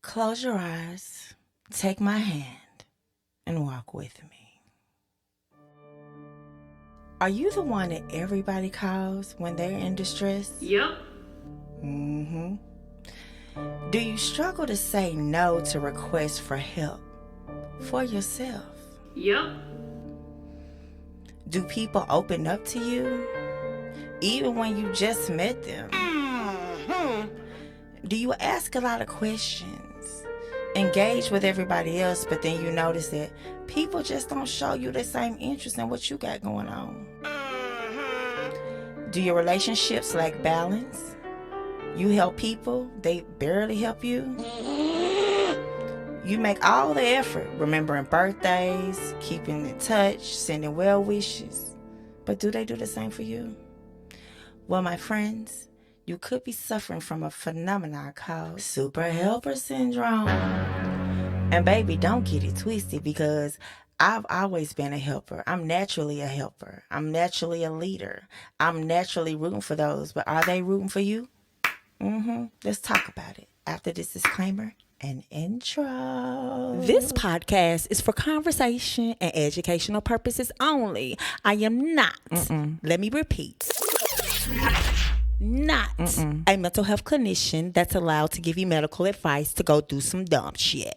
Close your eyes, take my hand, and walk with me. Are you the one that everybody calls when they're in distress? Yep. Mm-hmm. Do you struggle to say no to requests for help for yourself? Yep. Do people open up to you even when you just met them? Do you ask a lot of questions, engage with everybody else, but then you notice that people just don't show you the same interest in what you got going on? Do your relationships lack balance? You help people, they barely help you? You make all the effort, remembering birthdays, keeping in touch, sending well wishes, but do they do the same for you? Well, my friends, you could be suffering from a phenomenon called super helper syndrome. And baby, don't get it twisted, because I've always been a helper. I'm naturally a helper. I'm naturally a leader. I'm naturally rooting for those. But are they rooting for you? Let's talk about it after this disclaimer and intro. This podcast is for conversation and educational purposes only. I am not, let me repeat, not a mental health clinician that's allowed to give you medical advice to go do some dumb shit.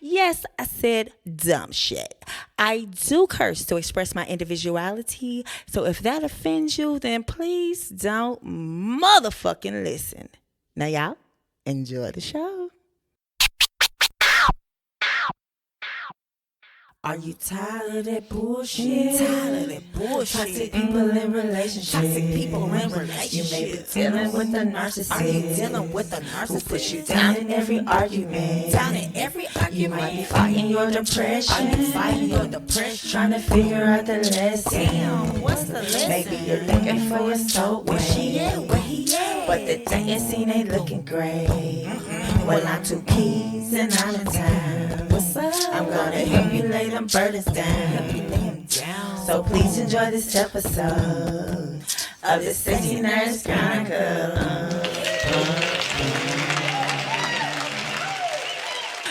Yes, I said dumb shit. I do curse to express my individuality, so if that offends you, then please don't motherfucking listen. Now, y'all, enjoy the show. Are you tired of that bullshit? Toxic people in relationships. You may be dealing with a narcissist. Are you dealing with a narcissist who puts you down in every argument? You might be fighting your depression. Trying to figure out the lesson. Damn, what's the lesson? Maybe you're looking for your soulmate. Where she at? Where he at? But the dating scene ain't looking great. Well, I'm two keys and I'm in town. What's up? I'm gonna help you lay them burdens down. So please enjoy this episode of the Sexy Nurse Chronicles.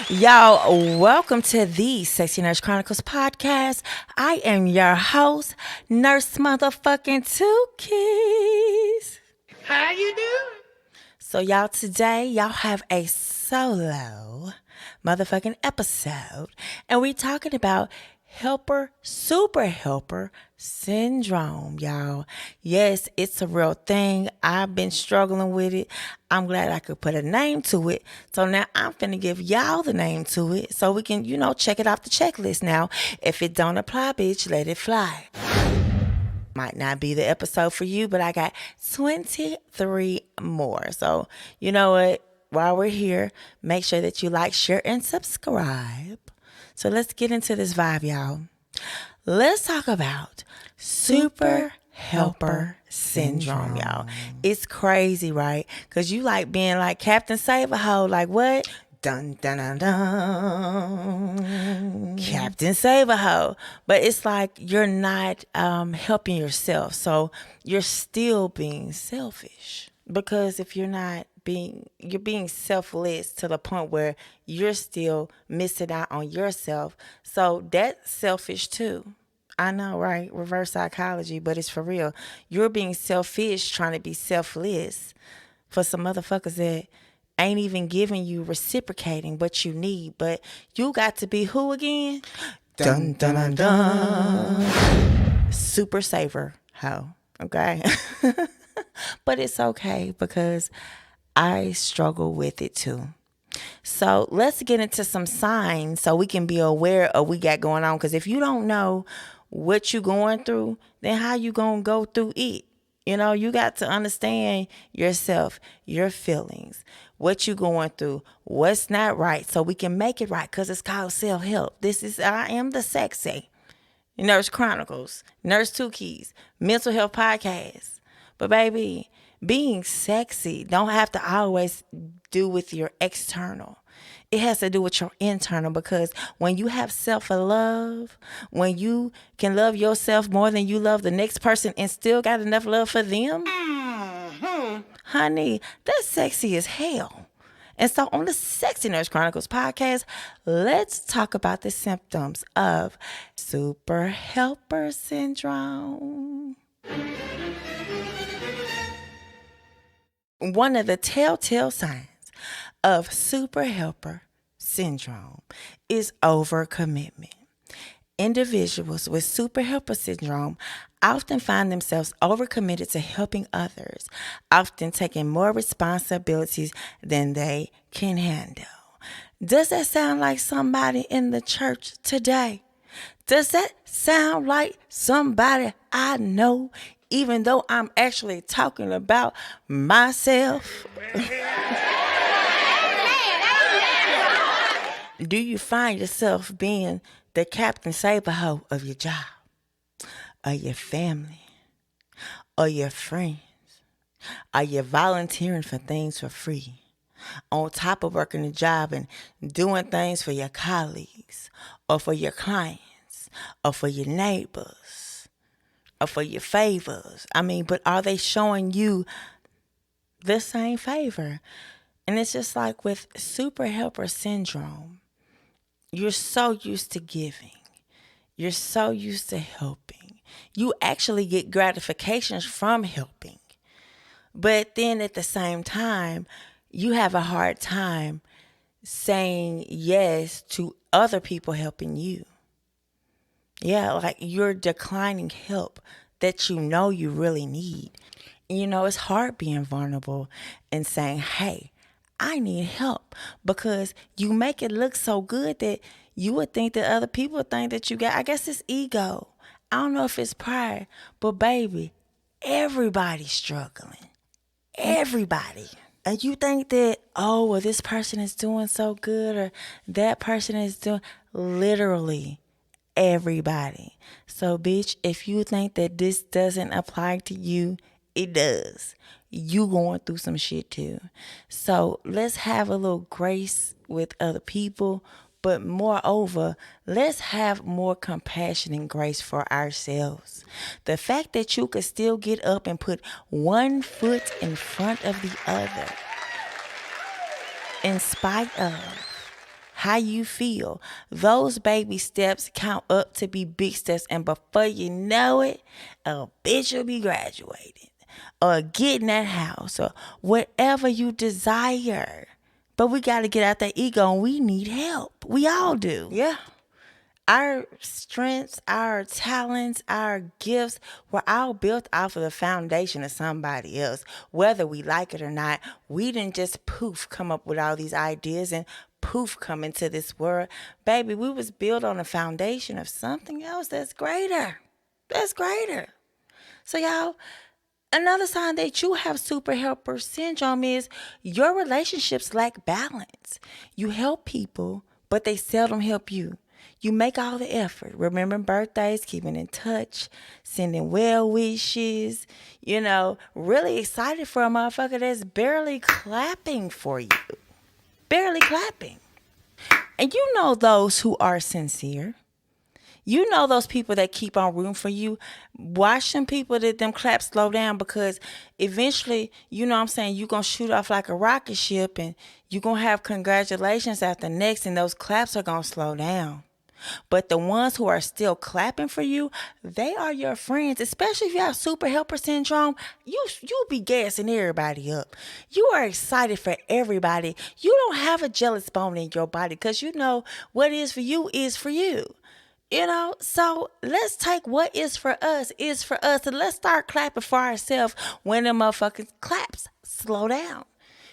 Y'all, welcome to the Sexy Nurse Chronicles Podcast. I am your host, Nurse Motherfucking Two Keys. How you doing? So y'all, today, y'all have a solo motherfucking episode, and we're talking about super helper syndrome, y'all. Yes, it's a real thing. I've been struggling with it. I'm glad I could put a name to it. So now I'm finna give y'all the name to it so we can, check it off the checklist. Now, if it don't apply, bitch, let it fly. Might not be the episode for you, but I got 23 more. So, you know what? While we're here, make sure that you like, share, and subscribe. So let's get into this vibe, y'all. Let's talk about super helper syndrome, y'all. It's crazy, right? Because you like being like Captain Save-A-Ho. Like what? Dun, dun, dun, dun. Captain Save-A-Ho. But it's like you're not helping yourself. So you're still being selfish. Because if you're being selfless to the point where you're still missing out on yourself. So that's selfish too. I know, right? Reverse psychology, but it's for real. You're being selfish trying to be selfless for some motherfuckers that ain't even giving you reciprocating what you need. But you got to be who again? Dun, dun, dun, dun. Super saver hoe. Okay? But it's okay because I struggle with it too. So let's get into some signs so we can be aware of what we got going on. Because if you don't know what you're going through, then how you going to go through it? You got to understand yourself, your feelings, what you're going through, what's not right, so we can make it right, because it's called self-help. I am the Sexy Nurse Chronicles, Nurse Two Keys, Mental Health Podcast. But baby, being sexy don't have to always do with your external. It has to do with your internal, because when you have self-love, when you can love yourself more than you love the next person and still got enough love for them, honey, that's sexy as hell. And so on the Sexy Nurse Chronicles podcast, let's talk about the symptoms of super helper syndrome. One of the telltale signs of super helper syndrome is overcommitment. Individuals with super helper syndrome often find themselves overcommitted to helping others, often taking more responsibilities than they can handle. Does that sound like somebody in the church today? Does that sound like somebody I know, even though I'm actually talking about myself? Do you find yourself being the Captain Saberho of your job, or your family, or your friends? Are you volunteering for things for free, on top of working a job and doing things for your colleagues, or for your clients, or for your neighbors, or for your favors? But are they showing you the same favor? And it's just like with super helper syndrome, you're so used to giving. You're so used to helping. You actually get gratifications from helping. But then at the same time, you have a hard time saying yes to other people helping you. Yeah, like you're declining help that you know you really need. It's hard being vulnerable and saying, hey, I need help, because you make it look so good that you would think that other people think that you got, I guess it's ego. I don't know if it's pride, but baby, everybody's struggling. Everybody. And you think that, oh, well, this person is doing so good, or that person is doing, literally everybody. So, bitch, if you think that this doesn't apply to you, it does. You going through some shit too. So let's have a little grace with other people, but moreover, let's have more compassion and grace for ourselves. The fact that you could still get up and put one foot in front of the other, in spite of how you feel, those baby steps count up to be big steps, and before you know it, a bitch will be graduated, or get in that house, or whatever you desire. But we got to get out that ego, and we need help. We all do. Yeah. Our strengths, our talents, our gifts were all built off of the foundation of somebody else. Whether we like it or not, we didn't just poof come up with all these ideas and poof come into this world. Baby, we was built on a foundation of something else that's greater. That's greater. So y'all, another sign that you have super helper syndrome is your relationships lack balance. You help people, but they seldom help you. You make all the effort, remembering birthdays, keeping in touch, sending well wishes, really excited for a motherfucker that's barely clapping for you. Barely clapping. And you know those who are sincere. You know those people that keep on rooting for you. Watch them people that them claps slow down, because eventually, you're going to shoot off like a rocket ship, and you're going to have congratulations after next, and those claps are going to slow down. But the ones who are still clapping for you, they are your friends. Especially if you have super helper syndrome, you'll be gassing everybody up. You are excited for everybody. You don't have a jealous bone in your body, because you know what is for you is for you. So let's take what is for us, and let's start clapping for ourselves when the motherfucking claps slow down.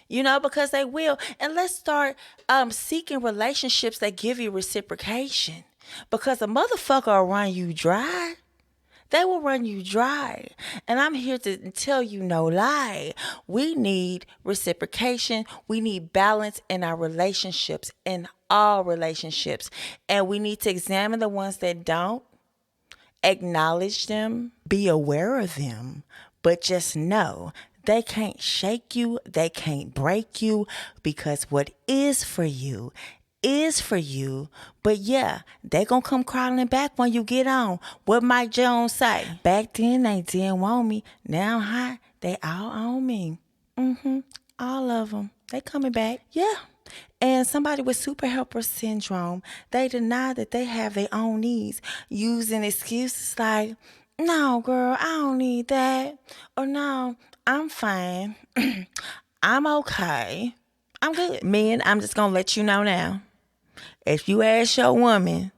Because they will. And let's start seeking relationships that give you reciprocation. Because a motherfucker will run you dry. They will run you dry. And I'm here to tell you no lie. We need reciprocation. We need balance in our relationships, in all relationships. And we need to examine the ones that don't, acknowledge them, be aware of them, but just know they can't shake you, they can't break you, because what is for you is for you. But yeah, they gonna come crawling back when you get on. What Mike Jones say? Back then they didn't want me. Now, they all on me. All of them. They coming back. Yeah. And somebody with super helper syndrome, they deny that they have their own needs, using excuses like, no, girl, I don't need that. Or no, I'm fine. I'm okay. I'm good. Men, I'm just going to let you know now. If you ask your woman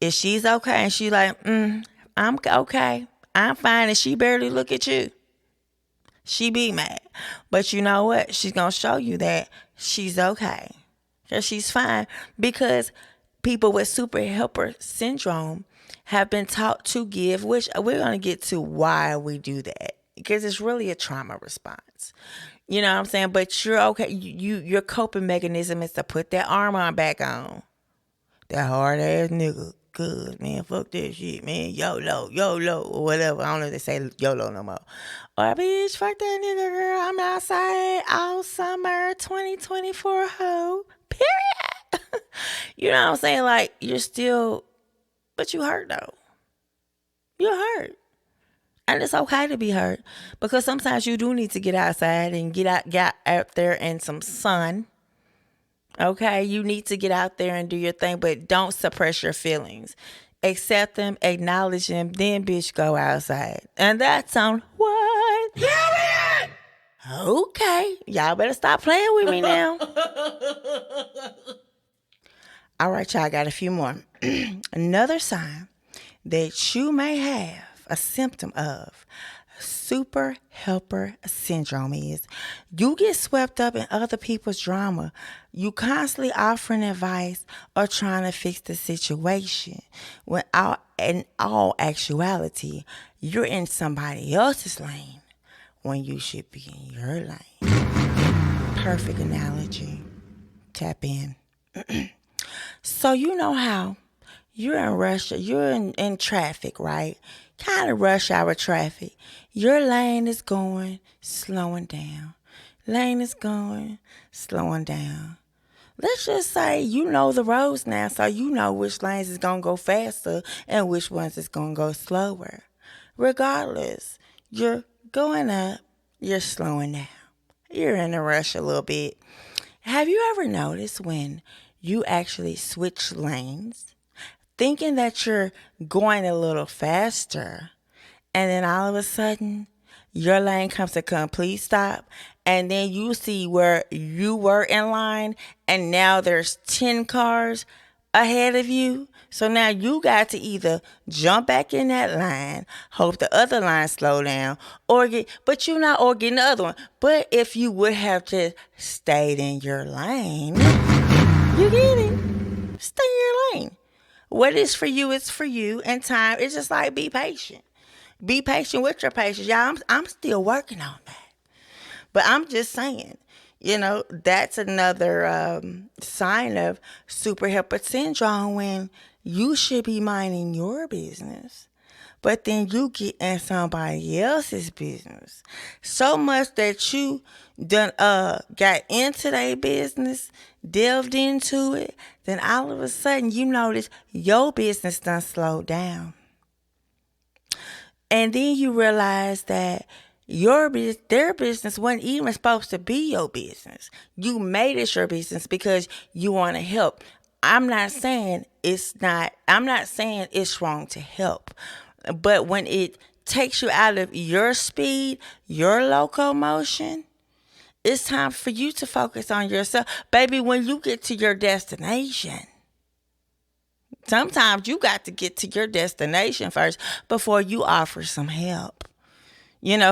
if she's okay and she like, I'm okay, I'm fine, and she barely look at you, she be mad. But you know what? She's going to show you that she's okay. That she's fine, because people with super helper syndrome have been taught to give, which we're going to get to why we do that, because it's really a trauma response. You know what I'm saying? But you're okay. Your coping mechanism is to put that armor back on. That hard ass nigga. Good, man. Fuck that shit, man. YOLO, or whatever. I don't know if they say YOLO no more. Or, bitch, fuck that nigga, girl. I'm outside all summer 2024, hoe. Period. You know what I'm saying? Like, you're still, but you hurt, though. You're hurt. And it's okay to be hurt, because sometimes you do need to get outside and get out there in some sun. Okay, you need to get out there and do your thing, but don't suppress your feelings. Accept them, acknowledge them, then bitch go outside. And that's on what? Period! Okay, y'all better stop playing with me now. All right, y'all, got a few more. Another sign that you may have a symptom of super helper syndrome is you get swept up in other people's drama. You constantly offering advice or trying to fix the situation, when in all actuality, you're in somebody else's lane when you should be in your lane. Perfect analogy. Tap in. So you know how you're in rush, you're in traffic, right? Kind of rush hour traffic. Your lane is going, slowing down. Lane is going, slowing down. Let's just say you know the roads now, so you know which lanes is going to go faster and which ones is going to go slower. Regardless, you're going up, you're slowing down. You're in a rush a little bit. Have you ever noticed when you actually switch lanes, thinking that you're going a little faster, and then all of a sudden, your lane comes to complete stop, and then you see where you were in line, and now there's 10 cars ahead of you. So now you got to either jump back in that line, hope the other line slow down, or get in the other one. But if you would have just stayed in your lane, you get it. Stay in your lane. What is for you is for you, and time is just like, be patient. Be patient with your patience. Y'all, I'm still working on that. But I'm just saying, that's another sign of super helper syndrome, when you should be minding your business, but then you get in somebody else's business. So much that you done got into their business, delved into it, then all of a sudden you notice your business done slowed down. And then you realize that their business wasn't even supposed to be your business. You made it your business because you want to help. I'm not saying it's wrong to help. But when it takes you out of your speed, your locomotion, it's time for you to focus on yourself. Baby, when you get to your destination, sometimes you got to get to your destination first before you offer some help.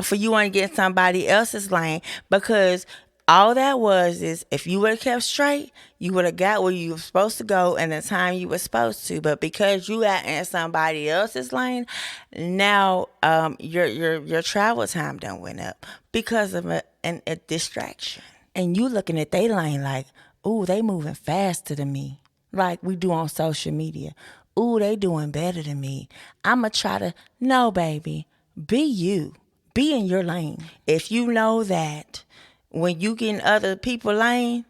For you want to get somebody else's lane, because all that is, if you would have kept straight, you would have got where you were supposed to go in the time you were supposed to. But because you got in somebody else's lane, now your travel time done went up because of a distraction. And you looking at their lane like, ooh, they moving faster than me, like we do on social media. Ooh, they doing better than me. I'ma try to, no, baby, be you. Be in your lane. If you know that when you get in other people's lane,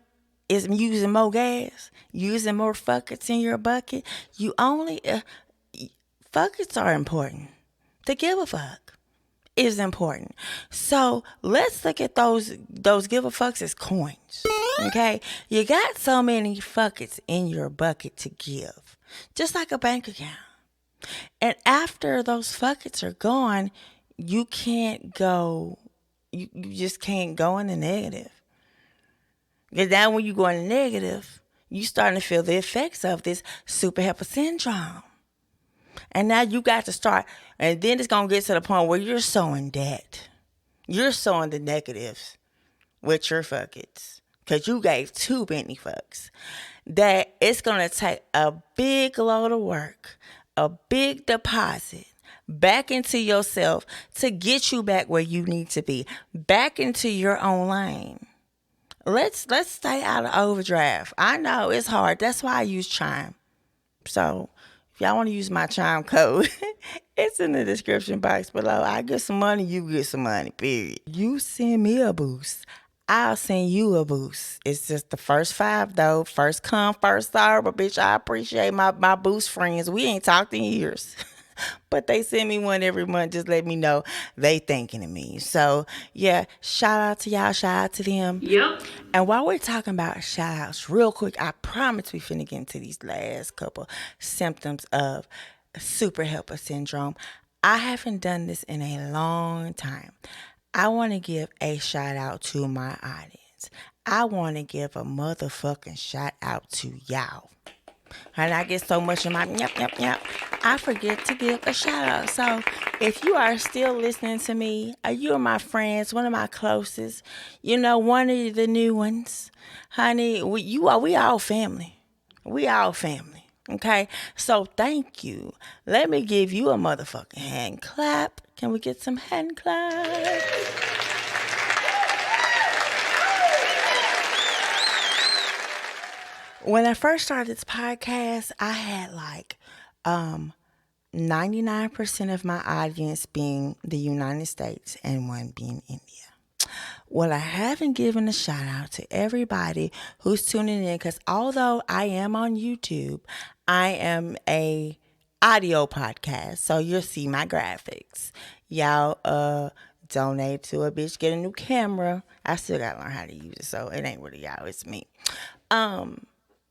it's using more gas, using more fuckets in your bucket, you only, fuckets are important. To give a fuck is important. So let's look at those give a fucks as coins. Okay? You got so many fuckets in your bucket to give, just like a bank account. And after those fuckets are gone, you can't go, you just can't go in the negative. Because now when you go in the negative, you starting to feel the effects of this super helper syndrome. And now you got to start, and then it's going to get to the point where you're sowing debt. You're sowing the negatives with your fuckets. Because you gave too many fucks. That it's going to take a big load of work, a big deposit back into yourself to get you back where you need to be. Back into your own lane. Let's stay out of overdraft. I know it's hard. That's why I use Chime. So if y'all want to use my Chime code, it's in the description box below. I get some money, you get some money, period. You send me a boost, I'll send you a boost. It's just the first 5 though. First come, first serve. But bitch, I appreciate my boost friends. We ain't talked in years. But they send me one every month. Just let me know they thinking of me. So yeah, shout out to y'all. Shout out to them. Yep. And while we're talking about shout outs, real quick, I promise we finna get into these last couple symptoms of super helper syndrome. I haven't done this in a long time. I want to give a shout out to my audience. I want to give a motherfucking shout out to y'all. And I get so much in my yep. I forget to give a shout out. So if you are still listening to me, you are my friends, one of my closest, one of the new ones, honey, we all family. We all family. Okay. So thank you. Let me give you a motherfucking hand clap. Can we get some hand claps? When I first started this podcast, I had 99% of my audience being the United States and 1 being India. Well, I haven't given a shout out to everybody who's tuning in because although I am on YouTube, I am a audio podcast, so you'll see my graphics. Y'all donate to a bitch, get a new camera. I still gotta learn how to use it, so it ain't really y'all, it's me. I'm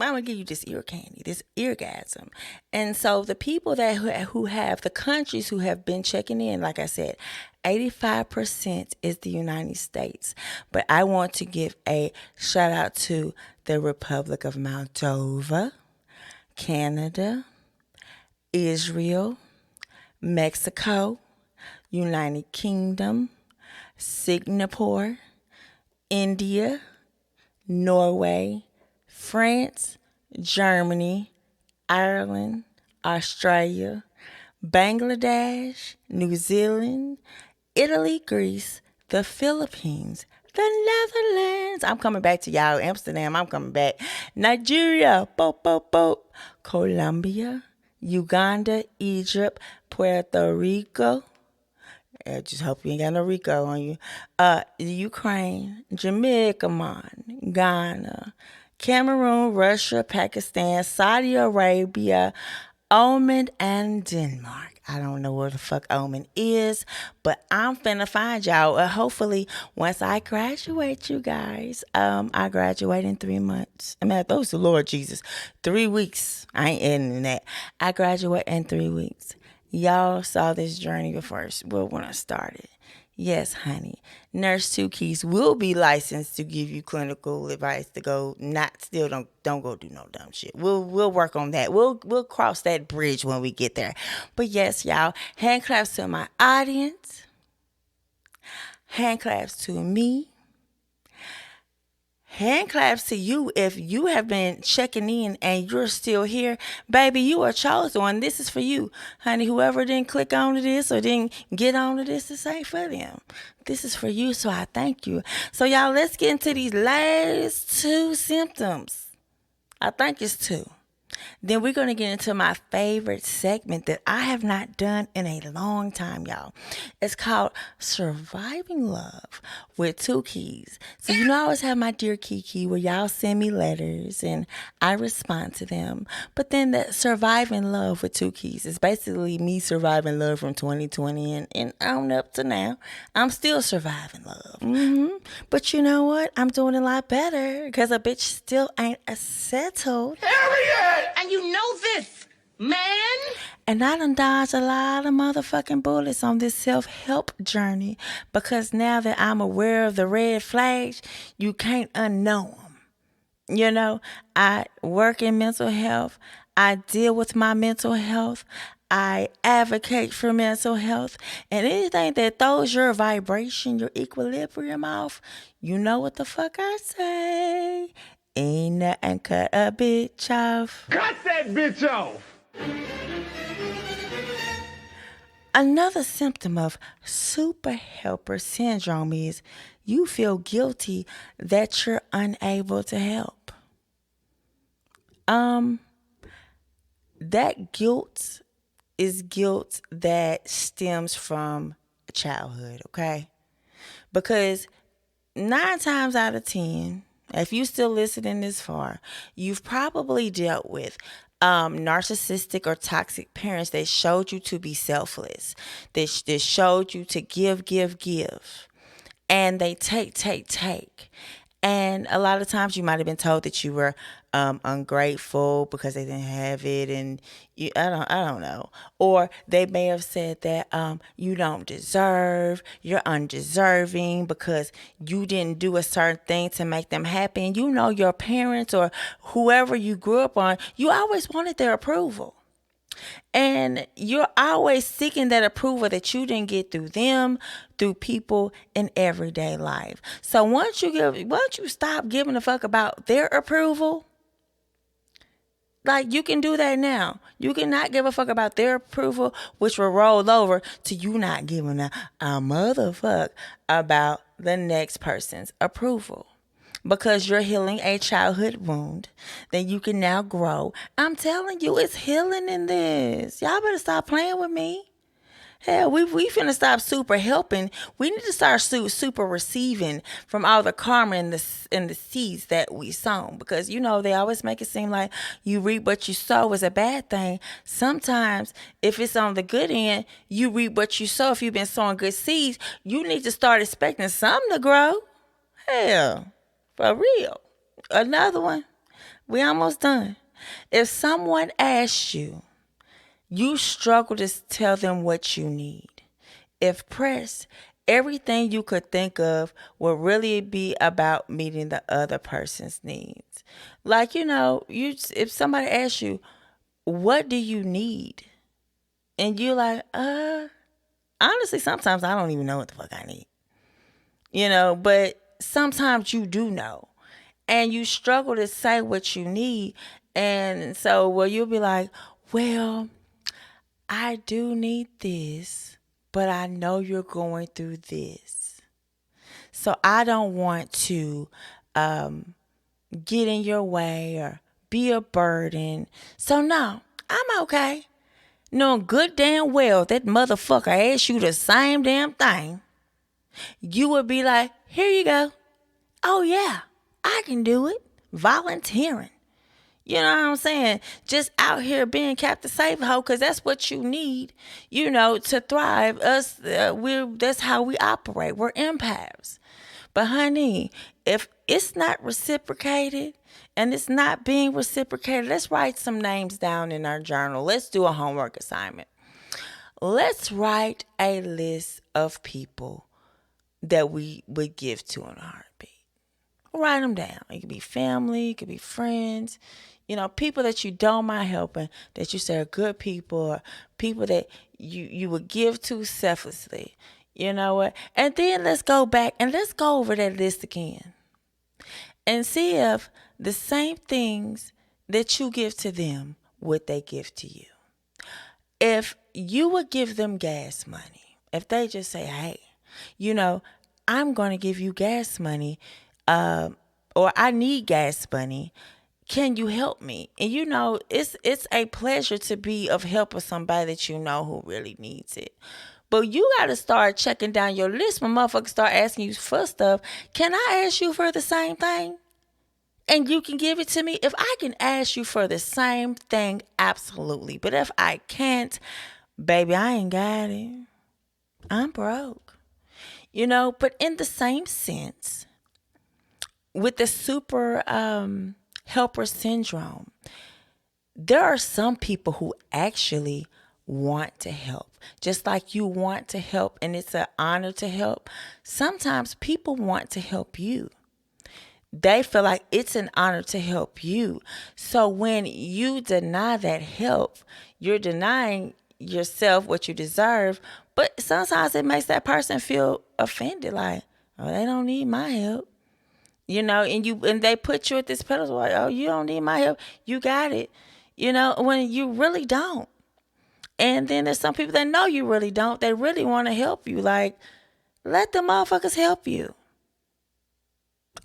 gonna give you this ear candy, this eargasm. And so the people that who have the countries who have been checking in, like I said, 85% is the United States. But I want to give a shout out to the Republic of Moldova, Canada, Israel, Mexico, United Kingdom, Singapore, India, Norway, France, Germany, Ireland, Australia, Bangladesh, New Zealand, Italy, Greece, the Philippines, the Netherlands. I'm coming back to y'all. Amsterdam, I'm coming back. Nigeria, Colombia, Uganda, Egypt, Puerto Rico. I just hope you ain't got no Rico on you. Ukraine, Jamaica, Ghana, Cameroon, Russia, Pakistan, Saudi Arabia, Oman, and Denmark. I don't know where the fuck Oman is, but I'm finna find y'all. Hopefully, once I graduate, you guys, I graduate in 3 months. I mean, those the Lord Jesus. 3 weeks. I ain't ending that. I graduate in 3 weeks. Y'all saw this journey before, well, when I started. Yes, honey. Nurse Two Keys will be licensed to give you clinical advice to go. Don't go do no dumb shit. We'll work on that. We'll cross that bridge when we get there. But yes, y'all, hand claps to my audience. Hand claps to me. Hand claps to you if you have been checking in and you're still here. Baby, you are chosen one. This is for you. Honey, whoever didn't click on to this or didn't get on to this ain't for them. This is for you, so I thank you. So, y'all, let's get into these last 2 symptoms. I think it's 2. Then we're going to get into my favorite segment that I have not done in a long time, y'all. It's called Surviving Love with Two Keys. So, I always have my Dear Kiki where y'all send me letters and I respond to them. But then the Surviving Love with Two Keys is basically me surviving love from 2020 and on up to now. I'm still surviving love. But you know what? I'm doing a lot better because a bitch still ain't settled. And you know this, man. And I done dodged a lot of motherfucking bullets on this self-help journey because now that I'm aware of the red flags, you can't unknow them. I work in mental health. I deal with my mental health. I advocate for mental health. And anything that throws your vibration, your equilibrium off, you know what the fuck I say. Ain't nothing cut a bitch off. Cut that bitch off! Another symptom of super helper syndrome is you feel guilty that you're unable to help. That guilt is guilt that stems from childhood, okay? Because 9 times out of 10, if you still listening this far, you've probably dealt with narcissistic or toxic parents that showed you to be selfless, that showed you to give. And they take. And a lot of times you might have been told that you were ungrateful because they didn't have it, and I don't know. Or they may have said that you don't deserve, you're undeserving because you didn't do a certain thing to make them happy. And your parents or whoever you grew up on, you always wanted their approval. And you're always seeking that approval that you didn't get through them, through people in everyday life. So once you stop giving a fuck about their approval, like you can do that now. You cannot give a fuck about their approval, which will roll over to you not giving a motherfuck about the next person's approval. Because you're healing a childhood wound, then you can now grow. I'm telling you, it's healing in this. Y'all better stop playing with me. Hell, we finna stop super helping. We need to start super receiving from all the karma and the seeds that we sown. Because, they always make it seem like you reap what you sow is a bad thing. Sometimes, if it's on the good end, you reap what you sow. If you've been sowing good seeds, you need to start expecting something to grow. Hell. For real. Another one. We almost done. If someone asks you, you struggle to tell them what you need. If pressed, everything you could think of will really be about meeting the other person's needs. Like, if somebody asks you, what do you need? And you're like, honestly, sometimes I don't even know what the fuck I need. But sometimes you do know, and you struggle to say what you need. And so, you'll be like, well, I do need this, but I know you're going through this. So I don't want to get in your way or be a burden. So no, I'm okay. Knowing good damn well that motherfucker asked you the same damn thing. You would be like, here you go. Oh, yeah, I can do it. Volunteering. You know what I'm saying? Just out here being Captain Save-A-Ho, because that's what you need, to thrive. That's how we operate. We're empaths. But honey, if it's not reciprocated and it's not being reciprocated, let's write some names down in our journal. Let's do a homework assignment. Let's write a list of people that we would give to in a heartbeat. Write them down. It could be family, it could be friends, people that you don't mind helping, that you say are good people, or people that you would give to selflessly. You know what? And then let's go back and let's go over that list again and see if the same things that you give to them, would they give to you. If you would give them gas money, if they just say, hey, I'm going to give you gas money, or I need gas money. can you help me? And you know, it's a pleasure to be of help with somebody that you know who really needs it. But you got to start checking down your list when motherfuckers start asking you for stuff. Can I ask you for the same thing? And you can give it to me? If I can ask you for the same thing, absolutely. But if I can't, baby, I ain't got it. I'm broke. You know, but in the same sense, with the super helper syndrome, there are some people who actually want to help. Just like you want to help and it's an honor to help, sometimes people want to help you. They feel like it's an honor to help you. So when you deny that help, you're denying yourself what you deserve. But sometimes it makes that person feel offended, like, oh, they don't need my help. You know, and they put you at this pedestal like, oh, you don't need my help. You got it. You know, when you really don't. And then there's some people that know you really don't. They really want to help you. Like, let the motherfuckers help you.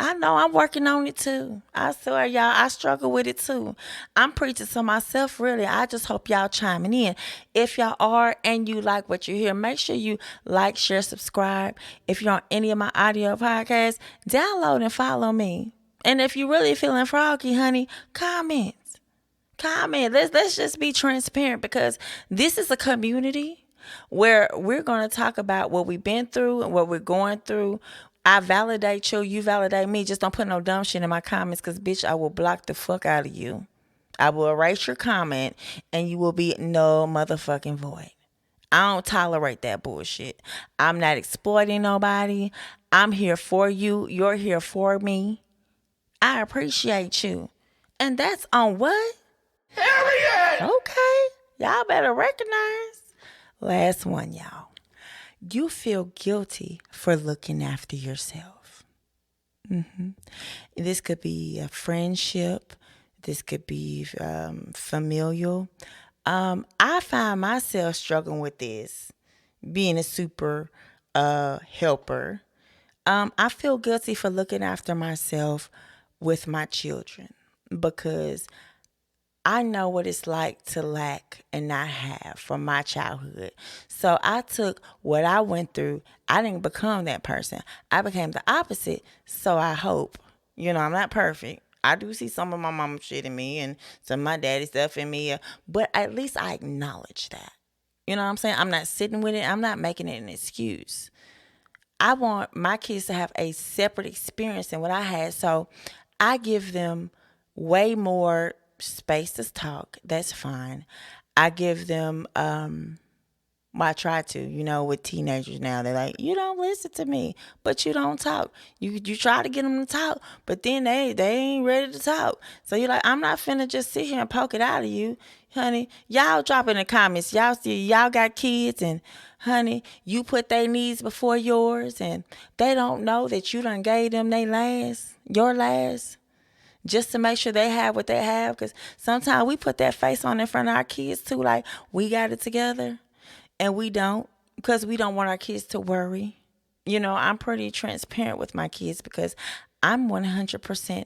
I know I'm working on it too. I swear, y'all, I struggle with it too. I'm preaching to myself, really. I just hope y'all chiming in. If y'all are and you like what you hear, make sure you like, share, subscribe. If you're on any of my audio podcasts, download and follow me. And if you're really feeling froggy, honey, comment. Let's just be transparent, because this is a community where we're going to talk about what we've been through and what we're going through. I validate you validate me. Just don't put no dumb shit in my comments, because bitch, I will block the fuck out of you. I will erase your comment and you will be no motherfucking void. I don't tolerate that bullshit. I'm not exploiting nobody. I'm here for you. You're here for me. I appreciate you. And that's on what? Period! Okay. Y'all better recognize. Last one, y'all. You feel guilty for looking after yourself. This could be a friendship. This could be familial. I find myself struggling with this, being a super helper. I feel guilty for looking after myself with my children, because I know what it's like to lack and not have from my childhood. So I took what I went through. I didn't become that person. I became the opposite. So I hope, you know, I'm not perfect. I do see some of my mama shit in me and some of my daddy stuff in me. But at least I acknowledge that. You know what I'm saying? I'm not sitting with it. I'm not making it an excuse. I want my kids to have a separate experience than what I had. So I give them way more space to talk. That's fine. I give them, well, I try to, you know, with teenagers now, they're like, you don't listen to me, but you don't talk. You try to get them to talk, but then they ain't ready to talk. So you're like, I'm not finna just sit here and poke it out of you, honey. Y'all drop in the comments. Y'all see, y'all got kids, and honey, you put their needs before yours, and they don't know that you done gave them your last, just to make sure they have what they have. Because sometimes we put that face on in front of our kids too, like we got it together, and we don't, because we don't want our kids to worry. You know, I'm pretty transparent with my kids because I'm 100%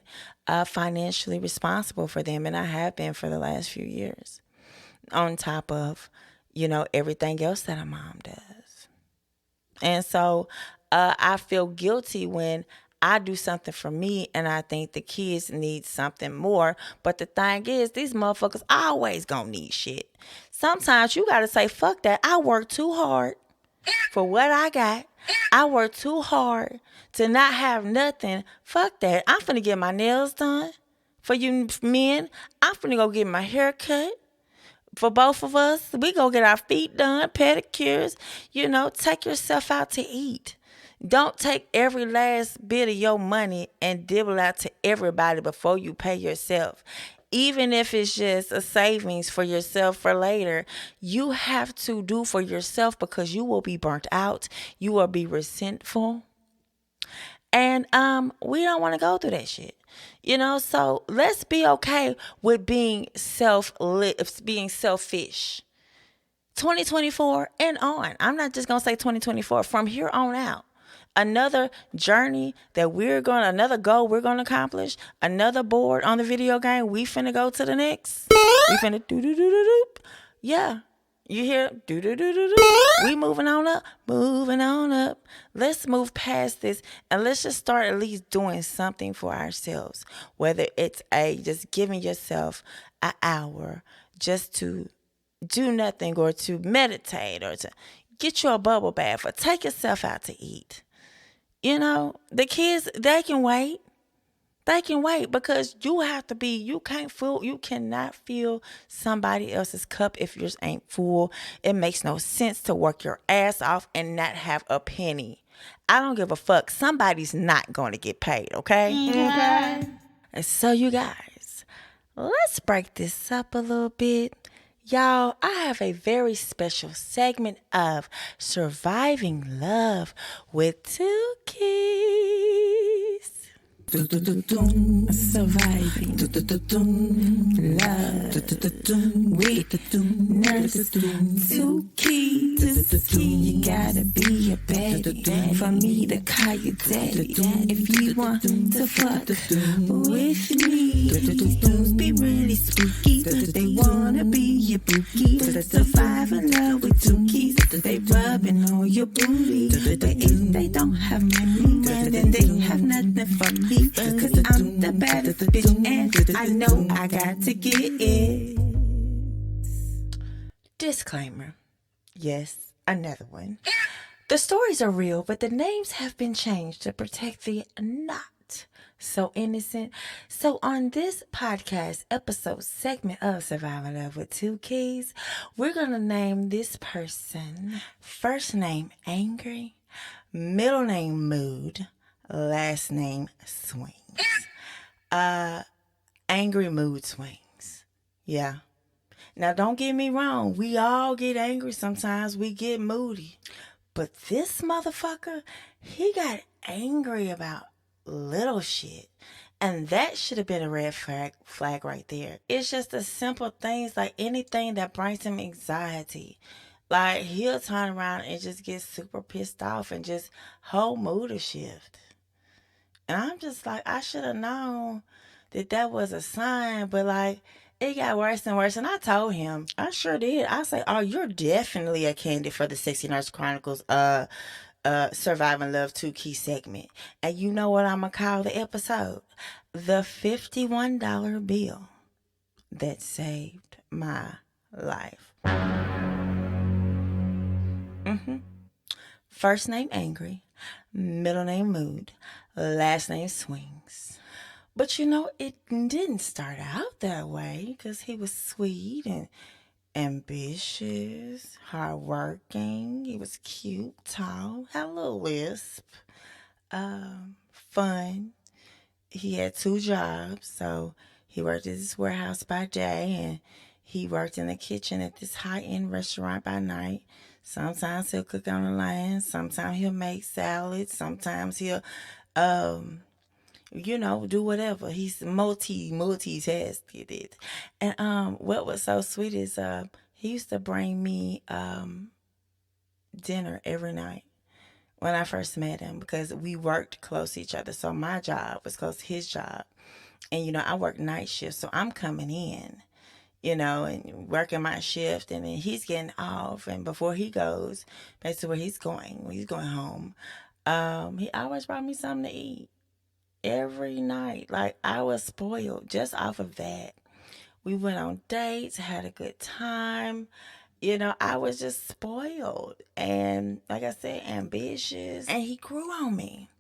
financially responsible for them, and I have been for the last few years, on top of, you know, everything else that a mom does. And so I feel guilty when I do something for me and I think the kids need something more. But the thing is, these motherfuckers always gonna need shit. Sometimes you gotta say, fuck that. I work too hard for what I got. I work too hard to not have nothing. Fuck that. I'm finna get my nails done. For you men, I'm finna go get my hair cut. For both of us, we go get our feet done, pedicures. You know, take yourself out to eat. Don't take every last bit of your money and dibble out to everybody before you pay yourself. Even if it's just a savings for yourself for later, you have to do for yourself, because you will be burnt out. You will be resentful. And we don't want to go through that shit. You know, so let's be okay with being being selfish. 2024 and on. I'm not just going to say 2024. From here on out, Another journey another goal we're gonna accomplish, another board on the video game we finna go to the next. We finna do do do do do. Yeah. You hear do do do do do. We moving on up, moving on up. Let's move past this and let's just start at least doing something for ourselves. Whether it's just giving yourself an hour just to do nothing or to meditate or to get you a bubble bath or take yourself out to eat. The kids, they can wait. They can wait because you cannot fill somebody else's cup if yours ain't full. It makes no sense to work your ass off and not have a penny. I don't give a fuck. Somebody's not going to get paid, okay? Okay. And so you guys, let's break this up a little bit. Y'all, I have a very special segment of Surviving Love with two keys. Surviving love with nurse two keys. You gotta be a baddie for me to call you daddy. If you want to fuck with me, dudes be really spooky. They wanna be your bookie. Surviving love with two keys. They rubbing on your booty. But if they don't have money, well, then they have nothing for me. Cause I'm the baddest bitch and I know I got to get it. Disclaimer. Yes, another one. The stories are real, but the names have been changed to protect the not so innocent. So on this podcast episode segment of Surviving Love with Two Keys, we're going to name this person first name Angry, middle name Mood, last name Swings. Angry Mood Swings. Yeah. Now don't get me wrong. We all get angry sometimes. We get moody. But this motherfucker, he got angry about little shit. And that should have been a red flag right there. It's just the simple things, like anything that brings him anxiety. Like he'll turn around and just get super pissed off and just whole mood will shift. And I'm just like, I should have known that was a sign, but like it got worse and worse. And I told him, I sure did. I say, oh, you're definitely a candidate for the Sexy Nurse Chronicles Surviving Love 2 Key segment. And you know what I'm gonna call the episode? The $51 bill that saved my life. First name Angry, middle name Mood, last name Swings. But it didn't start out that way because he was sweet and ambitious, hardworking. He was cute, tall, had a little lisp, fun. He had 2 jobs, so he worked at this warehouse by day and he worked in the kitchen at this high-end restaurant by night. Sometimes he'll cook on the line. Sometimes he'll make salads. Sometimes he'll, do whatever. He's multitasking. And what was so sweet is he used to bring me dinner every night when I first met him because we worked close to each other. So my job was close to his job. And, I work night shift, so I'm coming in, and working my shift, and then he's getting off. And before he goes back to where he's going home, he always brought me something to eat every night. Like, I was spoiled just off of that. We went on dates, had a good time. I was just spoiled and, like I said, ambitious. And he grew on me,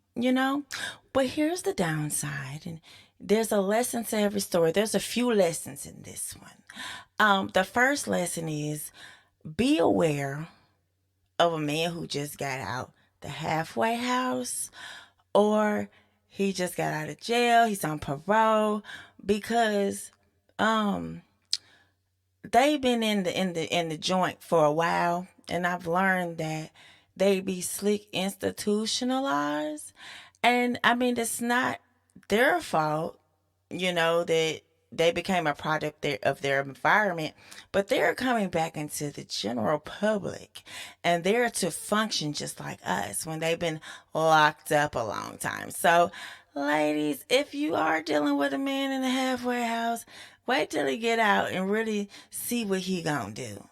But here's the downside. And there's a lesson to every story. There's a few lessons in this one. The first lesson is be aware of a man who just got out the halfway house or he just got out of jail. He's on parole because they've been in the joint for a while, and I've learned that they be slick institutionalized. And I mean, it's not their fault, that they became a product of their environment, but they're coming back into the general public, and they're to function just like us when they've been locked up a long time. So, ladies, if you are dealing with a man in a halfway house, wait till he get out and really see what he gonna do.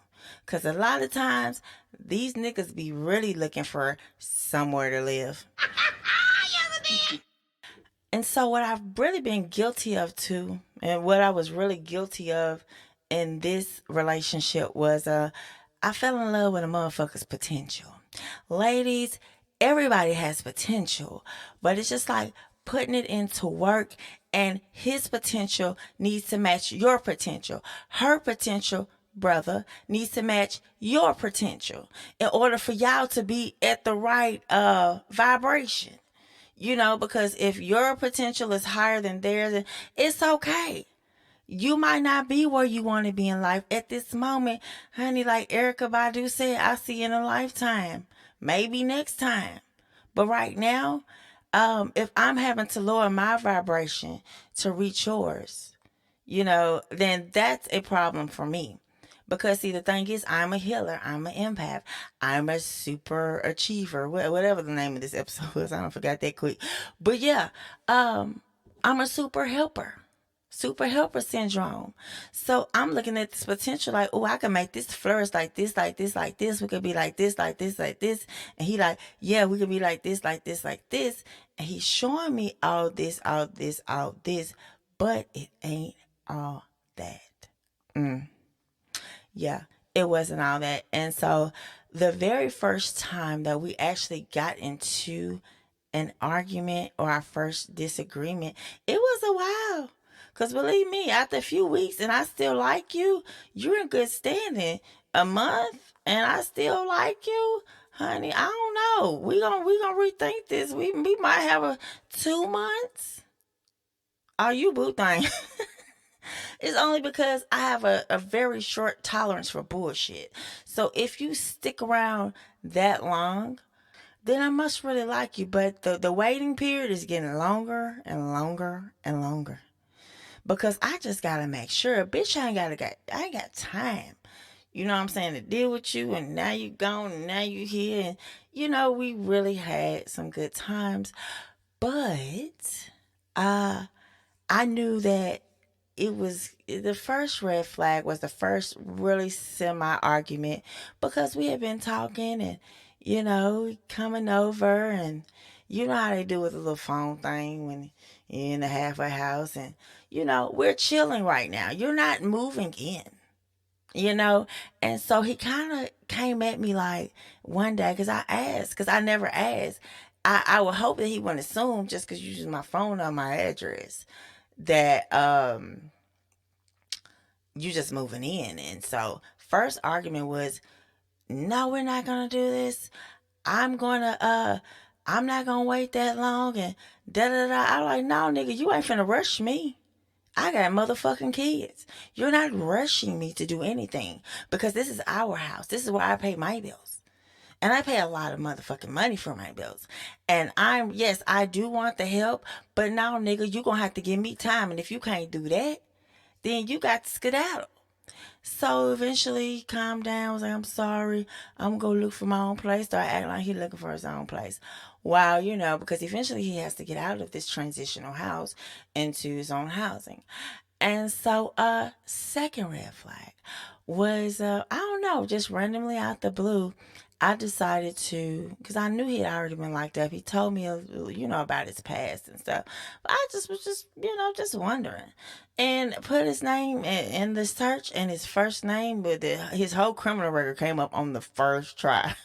Cause a lot of times these niggas be really looking for somewhere to live. And so what I've really been guilty of too, and what I was really guilty of in this relationship was I fell in love with a motherfucker's potential. Ladies, everybody has potential, but it's just like putting it into work, and his potential needs to match your potential. Her potential, brother, needs to match your potential in order for y'all to be at the right vibration. Because if your potential is higher than theirs, then it's okay. You might not be where you want to be in life at this moment. Honey, like Erica Badu said, I see you in a lifetime. Maybe next time. But right now, if I'm having to lower my vibration to reach yours, then that's a problem for me. Because see, the thing is, I'm a healer. I'm an empath. I'm a super achiever. Whatever the name of this episode was, I don't forgot that quick. But yeah, I'm a super helper. Super helper syndrome. So I'm looking at this potential like, oh, I can make this flourish like this, like this, like this. We could be like this, like this, like this. And he like, yeah, we could be like this, like this, like this. And he's showing me all this, all this, all this. But it ain't all that. Yeah, it wasn't all that. And so the very first time that we actually got into an argument or our first disagreement, it was a while. Because believe me, after a few weeks and I still like you, you're in good standing. A month and I still like you, honey, I don't know. We gonna rethink this. We might have a 2 months. Are you boo thing? It's only because I have a very short tolerance for bullshit. So if you stick around that long, then I must really like you. But the waiting period is getting longer and longer and longer. Because I just gotta make sure, bitch, I ain't got time. You know what I'm saying, to deal with you, and now you gone and now you here, and we really had some good times. But I knew that it was the first red flag was the first really semi argument, because we had been talking and coming over, and you know how they do with a little phone thing when you're in the halfway house, and we're chilling right now, you're not moving in, and so he kind of came at me like one day, because I asked, because I never asked. I would hope that he wouldn't assume just because you use my phone on my address that you just moving in. And so first argument was, no, we're not gonna do this. I'm not gonna wait that long, and da da da. I'm like, no, nigga, you ain't finna rush me. I got motherfucking kids. You're not rushing me to do anything, because this is our house. This is where I pay my bills. And I pay a lot of motherfucking money for my bills. And yes, I do want the help, but now, nigga, you gonna have to give me time. And if you can't do that, then you got to skedaddle. So eventually he calmed down, was like, I'm sorry, I'm gonna go look for my own place. Start acting like he looking for his own place. Wow, because eventually he has to get out of this transitional house into his own housing. And so second red flag was I don't know, just randomly out the blue, I decided to, because I knew he had already been locked up. He told me, about his past and stuff. But I just was just wondering. And put his name in the search, and his first name, but his whole criminal record came up on the first try.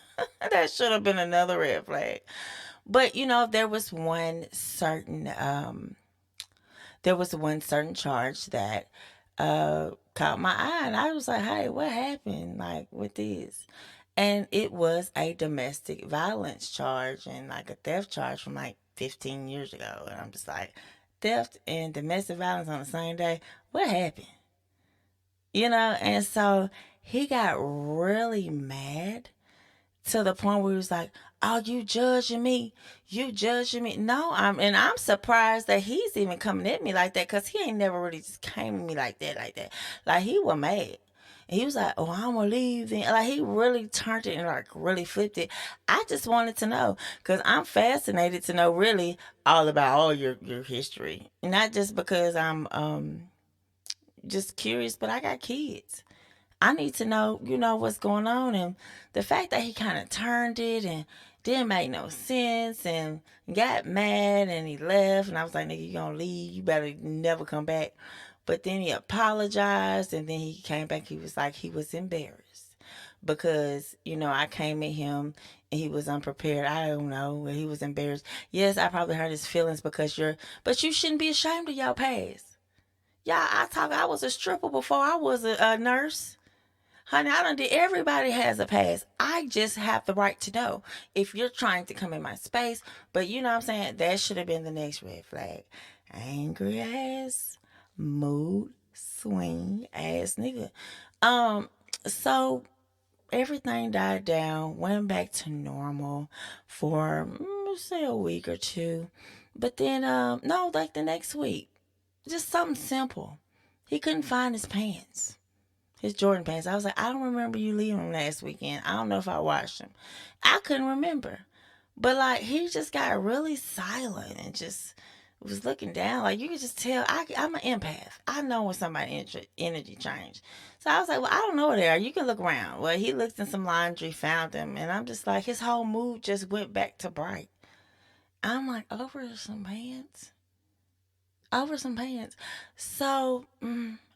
That should have been another red flag. But, there was one certain charge that caught my eye, and I was like, hey, what happened, like, with this? And it was a domestic violence charge and like a theft charge from like 15 years ago. And I'm just like, theft and domestic violence on the same day? What happened? And so he got really mad to the point where he was like, "Oh, you judging me? You judging me?" No, I'm surprised that he's even coming at me like that, because he ain't never really just came at me like that, like that. Like, he was mad. And he was like, "Oh, I'm gonna leave." And like, he really turned it and like really flipped it. I just wanted to know, because I'm fascinated to know really all about all your history, not just because I'm just curious, but I got kids. I need to know, what's going on. And the fact that he kind of turned it and didn't make no sense and got mad and he left. And I was like, "Nigga, you gonna leave? You better never come back." But then he apologized and then he came back. He was like, he was embarrassed because, I came at him and he was unprepared. I don't know. He was embarrassed. Yes, I probably hurt his feelings because but you shouldn't be ashamed of your past. Yeah, I was a stripper before I was a nurse. Honey, I done did. Everybody has a past. I just have the right to know if you're trying to come in my space. But you know what I'm saying? That should have been the next red flag. Angry ass, mood swing ass nigga. So everything died down, went back to normal for say a week or two. But then no, like the next week, just something simple. He couldn't find his pants. His Jordan pants. I was like, "I don't remember you leaving them last weekend. I don't know if I watched them." I couldn't remember. But like, he just got really silent and just was looking down. Like, you could just tell. I'm an empath. I know when somebody energy change. So I was like, "Well, I don't know where they are. You can look around." Well, he looked in some laundry, found them. And I'm just like, his whole mood just went back to bright. I'm like, over some pants? Over some pants. So,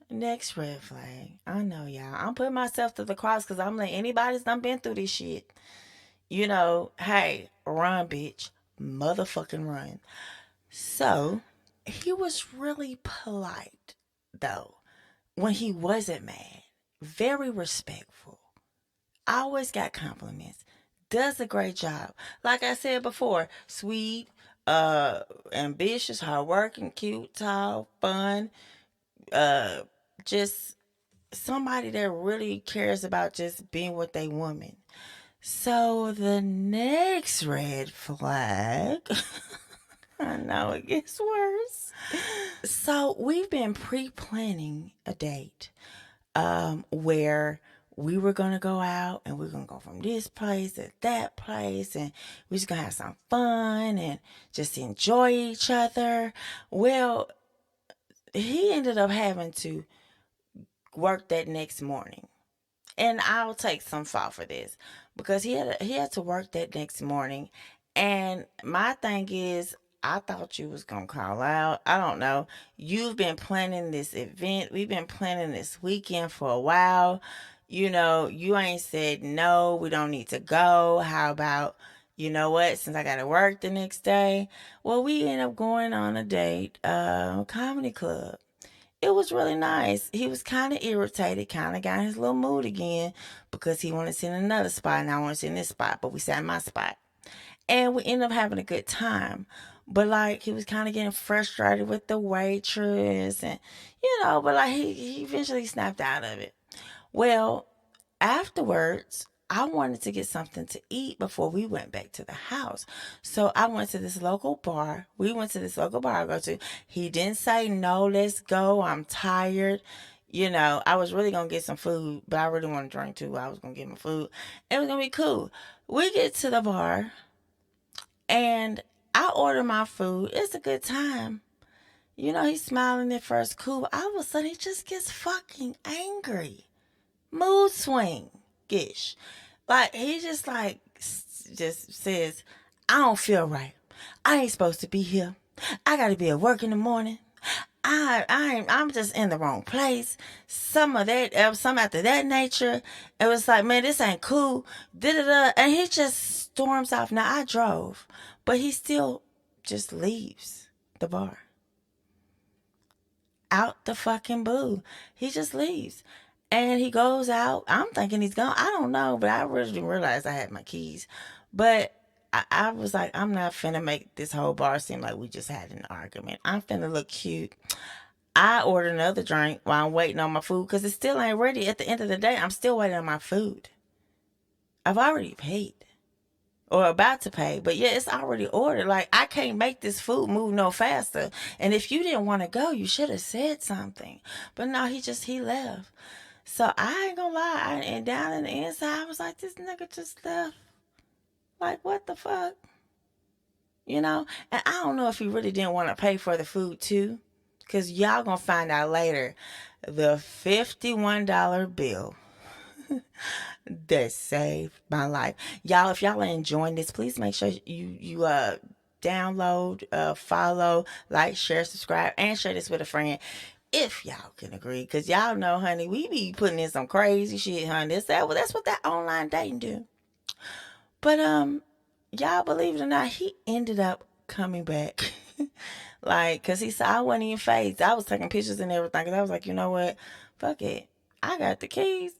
next red flag. I know, y'all. I'm putting myself to the cross because I'm like, anybody's done been through this shit. Hey, run, bitch. Motherfucking run. So, he was really polite, though, when he wasn't mad. Very respectful. Always got compliments. Does a great job. Like I said before, sweet, ambitious, hardworking, cute, tall, fun, uh, just somebody that really cares about just being with a woman. So the next red flag, I know it gets worse. So we've been pre-planning a date, where we were gonna go out and we're gonna go from this place to that place and we're just gonna have some fun and just enjoy each other. Well, he ended up having to work that next morning. And I'll take some fault for this because he had to work that next morning. And my thing is, I thought you was gonna call out. I don't know. You've been planning this event. We've been planning this weekend for a while. You ain't said no. We don't need to go. How about, what? Since I gotta work the next day, well, we end up going on a date, comedy club. It was really nice. He was kind of irritated, kind of got in his little mood again because he wanted to sit in another spot and I want to sit in this spot, but we sat in my spot. And we ended up having a good time. But like, he was kind of getting frustrated with the waitress and, but like, he eventually snapped out of it. Well, afterwards, I wanted to get something to eat before we went back to the house. So I went to this local bar. We went to this local bar I go to. He didn't say, "No, let's go. I'm tired." I was really going to get some food, but I really want to drink too. I was going to get my food. It was going to be cool. We get to the bar and I order my food. It's a good time. He's smiling at first, cool. But all of a sudden, he just gets fucking angry. Mood swing ish. Like, he just like just says, "I don't feel right. I ain't supposed to be here. I gotta be at work in the morning. I'm just in the wrong place." Some of that, some after that nature. It was like, "Man, this ain't cool." Da da da. And he just storms off. Now I drove, but he still just leaves the bar. Out the fucking boo. He just leaves. And he goes out. I'm thinking he's gone. I don't know, but I really didn't realize I had my keys. But I was like, I'm not finna make this whole bar seem like we just had an argument. I'm finna look cute. I ordered another drink while I'm waiting on my food because it still ain't ready. At the end of the day, I'm still waiting on my food. I've already paid or about to pay, but yeah, it's already ordered. Like, I can't make this food move no faster. And if you didn't want to go, you should have said something. But no, he left. So I ain't gonna lie. And down in the inside, I was like, this nigga just left. Like, what the fuck? You know? And I don't know if he really didn't want to pay for the food too. Because y'all gonna find out later. The $51 bill that saved my life. Y'all, if y'all are enjoying this, please make sure you download, follow, like, share, subscribe, and share this with a friend. If y'all can agree, because y'all know, honey, we be putting in some crazy shit, honey. That's what that online dating do. But y'all believe it or not, he ended up coming back. Like, cause he said I wasn't even phased. I was taking pictures and everything. Cause I was like, you know what? Fuck it. I got the keys.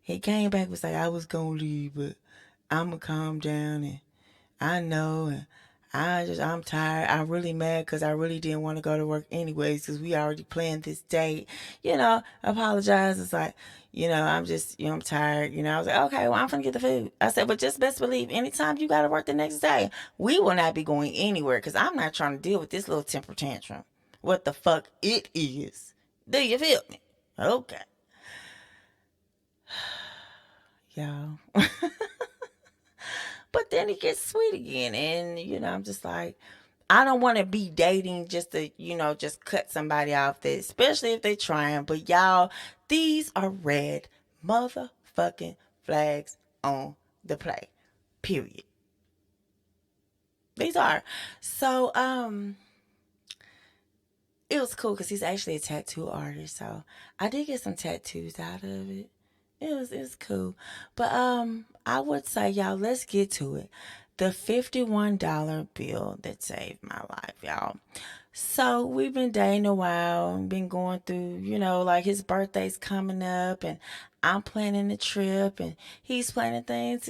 He came back, was like, I was gonna leave, but I'ma calm down, and I know, and I'm tired. I'm really mad because I really didn't want to go to work anyways because we already planned this date. Apologize. It's like, I'm just, I'm tired. I was like, okay, well, I'm gonna get the food. I said, but just best believe anytime you got to work the next day, we will not be going anywhere because I'm not trying to deal with this little temper tantrum. What the fuck it is. Do you feel me? Okay. Y'all. But then he gets sweet again. And, I'm just like, I don't want to be dating just to, just cut somebody off, that, especially if they trying. But y'all, these are red motherfucking flags on the play. Period. These are. So, it was cool because he's actually a tattoo artist. So I did get some tattoos out of it. It was cool. But I would say, y'all, let's get to it. The $51 bill that saved my life, y'all. So we've been dating a while and been going through, like his birthday's coming up, and I'm planning the trip and he's planning things,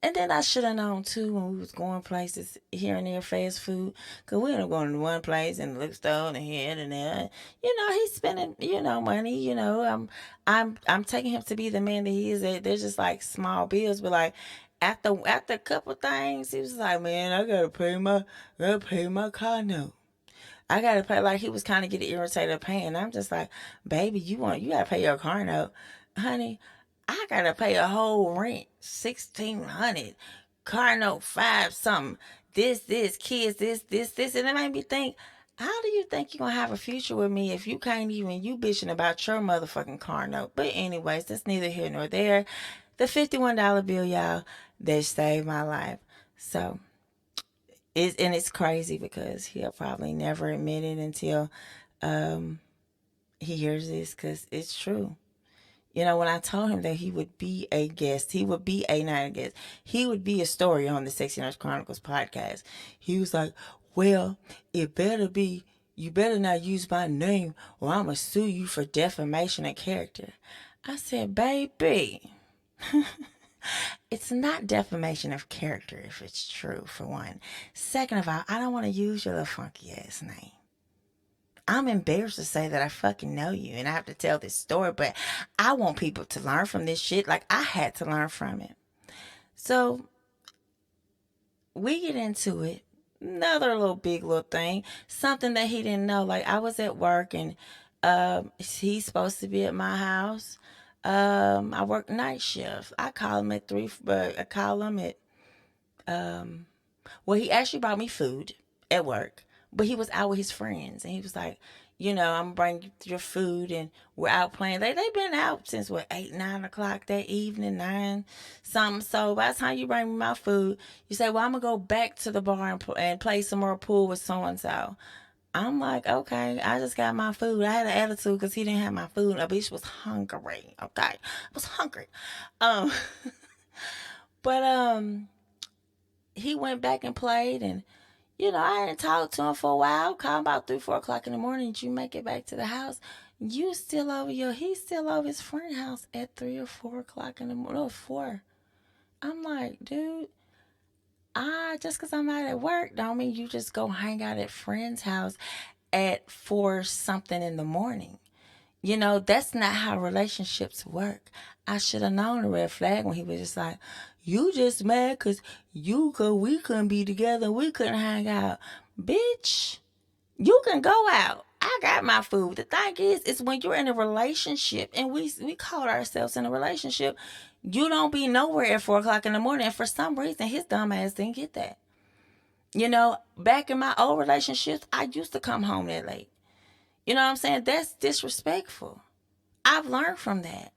and then I should have known too when we was going places here and there, fast food. Cause we ended up going to one place and the liquor store and here and there. He's spending, money. I'm taking him to be the man that he is. They're just like small bills, but like after a couple things, he was like, man, I gotta pay my car note. I gotta pay. Like, he was kind of getting irritated paying. I'm just like, baby, you gotta pay your car note, honey. I gotta pay a whole rent, 1,600, car note five something. This, kids, this, and it made me think. How do you think you're gonna have a future with me if you can't even you bitching about your motherfucking car note? But anyways, that's neither here nor there. The $51 bill, y'all, that saved my life. So it's crazy because he'll probably never admit it until um, he hears this, because it's true. When I told him that he would be a guest, he would be a not a guest, he would be a story on the Sexy Nurse Chronicles podcast. He was like, well, it better be, you better not use my name or I'm going to sue you for defamation of character. I said, baby, it's not defamation of character if it's true, for one. Second of all, I don't want to use your little funky ass name. I'm embarrassed to say that I fucking know you and I have to tell this story, but I want people to learn from this shit. Like, I had to learn from it. So we get into it. Another little thing. Something that he didn't know. Like, I was at work and he's supposed to be at my house. I work night shift. I call him at 3, but I call him at well, he actually brought me food at work, but he was out with his friends, and he was like, I'm bringing your food, and we're out playing. They've been out since what, 8, 9 o'clock that evening, 9 something. So by the time you bring me my food, you say, well, I'm gonna go back to the bar and play some more pool with so and so. I'm like, okay, I just got my food. I had an attitude because he didn't have my food. A bitch was hungry. Okay, I was hungry. Um, but he went back and played, and I hadn't talked to him for a while. Called about 3, 4 o'clock in the morning. Did you make it back to the house? He's still over his friend's house at 3 or 4 o'clock in the morning. No, 4. I'm like, dude, just because I'm out at work don't mean you just go hang out at friend's house at 4 something in the morning. That's not how relationships work. I should have known the red flag when he was just like, you just mad because we couldn't be together. We couldn't hang out. Bitch, you can go out. I got my food. The thing is, it's when you're in a relationship, and we call ourselves in a relationship, you don't be nowhere at 4 o'clock in the morning. And for some reason, his dumb ass didn't get that. Back in my old relationships, I used to come home that late. You know what I'm saying? That's disrespectful. I've learned from that.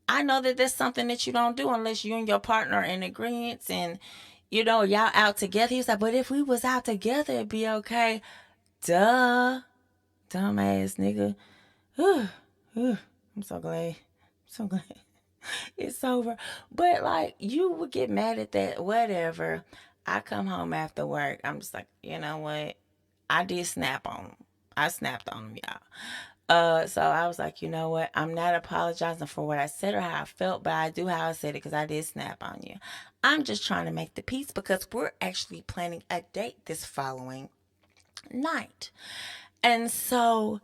I know that that's something that you don't do unless you and your partner are in agreement and, y'all out together. He's like, but if we was out together, it'd be okay. Duh. Dumbass nigga. I'm so glad. It's over. But like, you would get mad at that, whatever. I come home after work. I'm just like, you know what? I did snap on him. I snapped on him, y'all. So I was like, you know what? I'm not apologizing for what I said or how I felt, but I do how I said it because I did snap on you. I'm just trying to make the peace because we're actually planning a date this following night. And so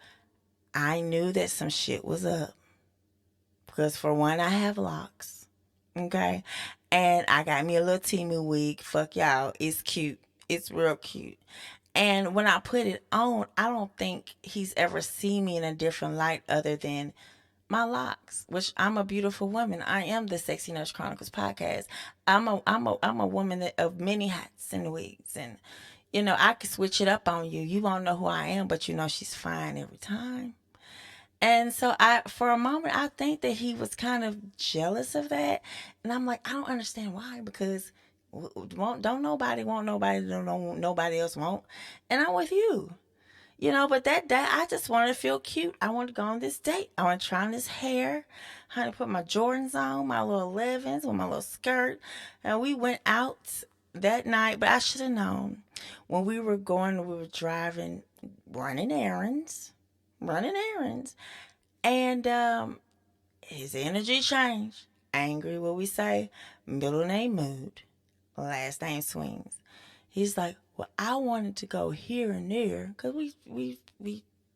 I knew that some shit was up because for one, I have locks. Okay. And I got me a little Timu wig. Fuck y'all. It's cute. It's real cute. And when I put it on, I don't think he's ever seen me in a different light other than my locks, which I'm a beautiful woman. I am the Sexy Nurse Chronicles Podcast. I'm a woman of many hats and wigs. And, I can switch it up on you. You won't know who I am, but she's fine every time. And so for a moment, I think that he was kind of jealous of that. And I'm like, I don't understand why, because don't nobody want nobody, don't nobody else want. And I'm with you. But that day, I just wanted to feel cute. I wanted to go on this date. I want to try on this hair. Honey, put my Jordans on, my little 11s with my little skirt. And we went out that night, but I should have known. When we were driving, running errands. And his energy changed. Angry, what we say, middle name mood, last name swings. He's like, well, I wanted to go here and there because we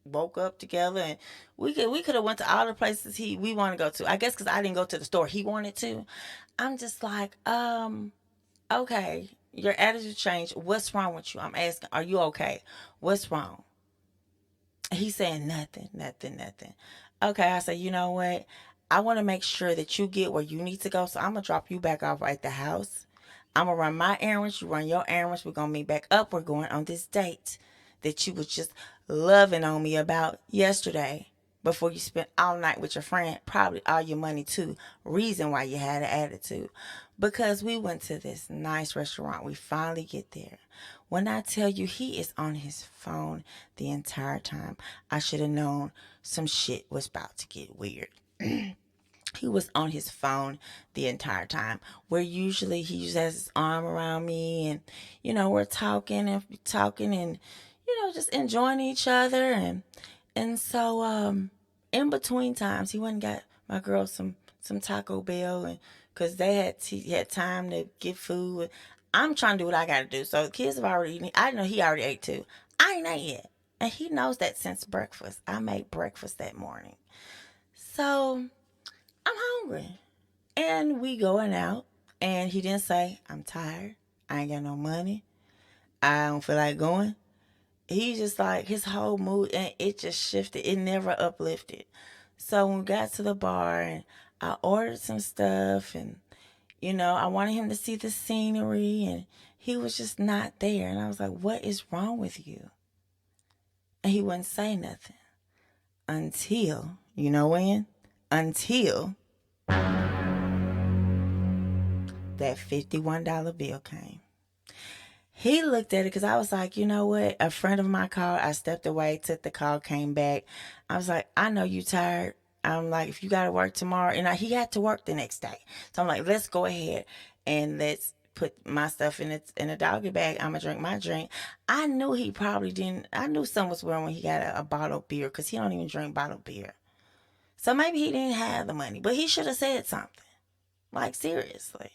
woke up together and we could have went to all the places we want to go to. I guess because I didn't go to the store he wanted to. I'm just like, okay, your attitude changed. What's wrong with you? I'm asking, are you okay? What's wrong? He's saying nothing. Okay, I say, you know what? I want to make sure that you get where you need to go, so I'm going to drop you back off at the house. I'm going to run my errands, you run your errands. We're going to meet back up. We're going on this date that you was just loving on me about yesterday before you spent all night with your friend, probably all your money too. Reason why you had an attitude. Because we went to this nice restaurant. We finally get there. When I tell you he is on his phone the entire time, I should have known some shit was about to get weird. He was on his phone the entire time. Where usually he just has his arm around me and, we're talking and just enjoying each other. And so, in between times, he went and got my girl some Taco Bell and because he had time to get food. I'm trying to do what I got to do. So the kids have already eaten. I know he already ate too. I ain't ate yet. And he knows that since breakfast. I made breakfast that morning. So I'm hungry. And we going out. And he didn't say, I'm tired. I ain't got no money. I don't feel like going. He just like, his whole mood, and it just shifted. It never uplifted. So when we got to the bar, and I ordered some stuff, and, I wanted him to see the scenery, and he was just not there. And I was like, what is wrong with you? And he wouldn't say nothing. Until, you know when? Until that $51 bill came. He looked at it because I was like, you know what? A friend of mine called. I stepped away, took the call, came back. I was like, I know you tired. I'm like, if you got to work tomorrow. And he had to work the next day. So I'm like, let's go ahead and let's put my stuff in a doggy bag. I'm going to drink my drink. I knew he probably didn't. I knew something was wrong when he got a bottled beer because he don't even drink bottled beer. So maybe he didn't have the money. But he should have said something. Like, seriously.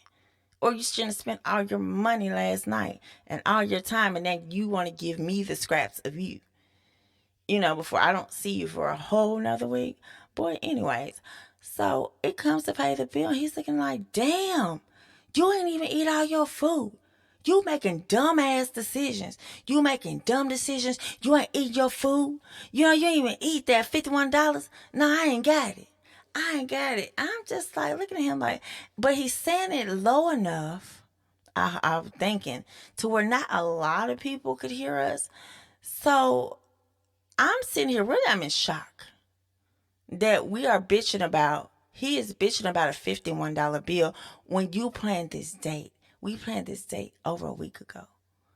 Or you shouldn't have spent all your money last night and all your time, and then you want to give me the scraps of you. before I don't see you for a whole nother week. Boy, anyways, so it comes to pay the bill. He's looking like, damn, you ain't even eat all your food. You making dumbass decisions. You making dumb decisions. You ain't eat your food. You ain't even eat that $51. No, I ain't got it. I ain't got it. I'm just like looking at him like, but he's saying it low enough. I'm thinking to where not a lot of people could hear us. So I'm sitting here really, I'm in shock that we are bitching about. He is bitching about a $51 bill when you planned this date. We planned this date over a week ago.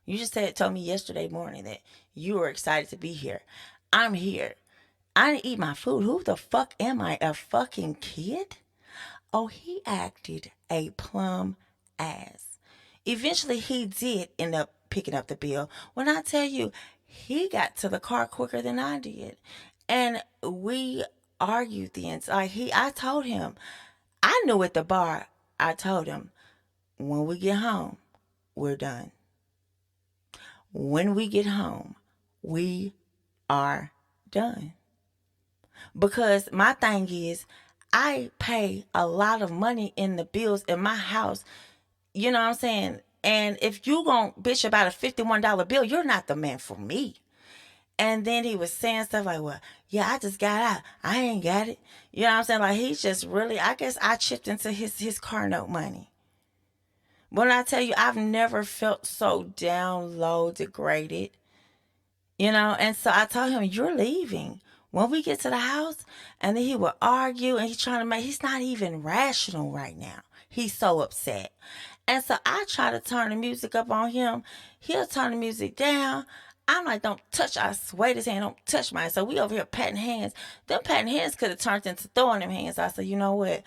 You just told me yesterday morning that you were excited to be here. I'm here. I didn't eat my food. Who the fuck am I? A fucking kid? Oh, he acted a plum ass. Eventually, he did end up picking up the bill. When I tell you, he got to the car quicker than I did. And we argued the inside. I told him, I knew at the bar, I told him, when we get home, we're done. When we get home, we are done. Because my thing is, I pay a lot of money in the bills in my house. You know what I'm saying? And if you gon' bitch about a $51 bill, you're not the man for me. And then he was saying stuff like, well, yeah, I just got out. I ain't got it. You know what I'm saying? Like, he's just really, I guess I chipped into his car note money. When I tell you, I've never felt so down low, degraded. And so I told him, you're leaving. When we get to the house, and then he would argue, and he's not even rational right now. He's so upset. And so I try to turn the music up on him. He'll turn the music down. I'm like, don't touch, I swear his hand, don't touch mine. So we over here patting hands. Them patting hands could have turned into throwing them hands. I said, you know what?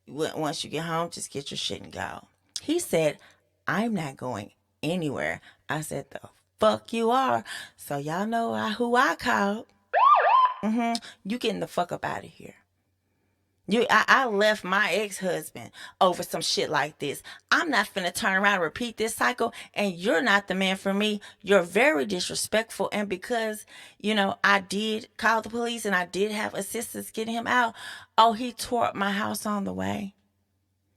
Once you get home, just get your shit and go. He said, I'm not going anywhere. I said, the fuck you are. So y'all know who I called. You getting the fuck up out of here. I left my ex-husband over some shit like this. I'm not finna turn around and repeat this cycle, and you're not the man for me. You're very disrespectful, and because, I did call the police and I did have assistance getting him out, oh, he tore up my house on the way.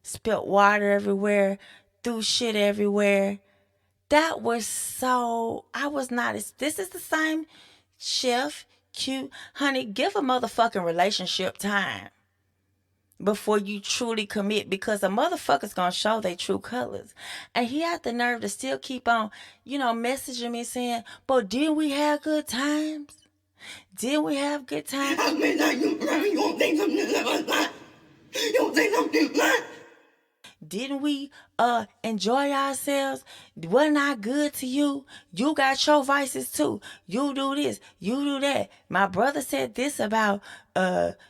Spilt water everywhere, threw shit everywhere. That was so, I was not, this is the same chef, cute, honey, give a motherfucking relationship time before you truly commit, because a motherfucker's gonna show their true colors. And he had the nerve to still keep on, messaging me saying, but didn't we have good times? Didn't we have good times? I mean, you don't think something like you don't think something like didn't we enjoy ourselves? Wasn't I good to you? You got your vices too. You do this, you do that. My brother said this about